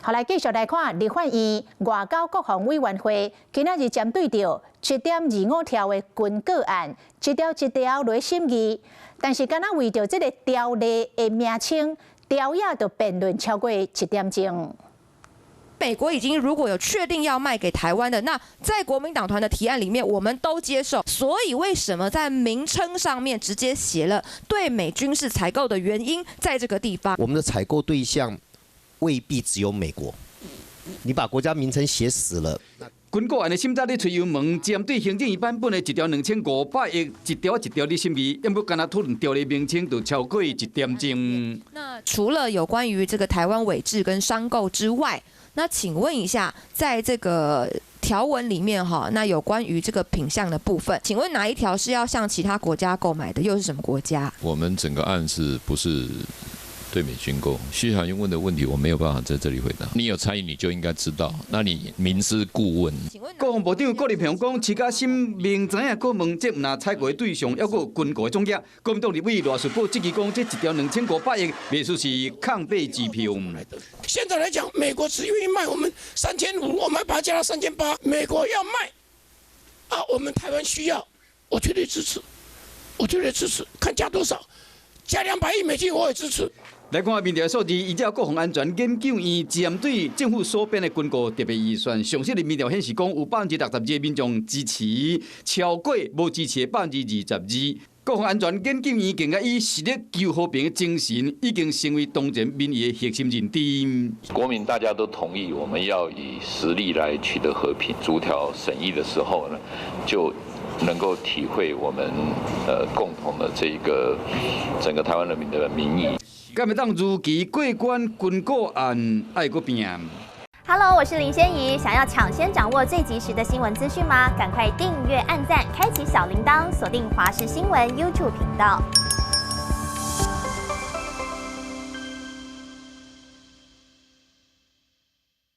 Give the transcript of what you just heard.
後來繼續來看立法院外交國防委員會今仔日針對着7.25條的軍購案，一條一條來審議，但是敢若為着這個條例的名稱，條也就辯論超過1點鐘。美國已經如果有確定要賣給台灣的，那在國民黨團的提案裡面，我們都接受。所以為什麼在名稱上面直接寫了對美軍事採購的原因，在這個地方，我們的採購對象未必只有美國。你把國家名稱寫死了。軍購案的審查咧吹油門，針對行政院版本的1條2500億，一條一條咧審議，因不干那討論條例名稱就超過1點鐘。那除了有關於這個台灣委制跟商購之外，那請問一下，在這個條文裡面哈，那有關於這個品項的部分，請問哪一條是要向其他國家購買的？又是什麼國家？我們整個案是不是對美軍購？徐小英問的問題，我沒有辦法在這裡回答。你有參與，你就應該知道。那你明知故問。國防部長郭立平講，市甲審明知影，閣問這唔那採購的對象，抑閣軍購的總額。國民黨立委賴士葆質疑講，這1條2500億，未說是抗美支票。現在來講，美國只願意賣我們3500，我們還把它加到3800。美國要賣啊，我們台灣需要，我絕對支持，我絕對支持。看加多少，加200億美金我也支持。來看民調數字，依照國防安全研究院針對政府所編的軍購特別預算，詳細的民調顯示講，有62%的民眾支持，超過無支持的22%。國防安全研究院更加以實力求和平的精神，已經成為當前民意的核心認知。國民大家都同意，我們要以實力來取得和平。逐條審議的時候呢，就能夠體會我們共同的這個整個台灣人民的民意。敢會當如期過關軍購案，愛擱拼。Hello， 我是林仙怡。想要搶先掌握最及時的新聞資訊嗎？趕快訂閱、按讚、開啟小鈴鐺，鎖定華視新聞 YouTube 頻道。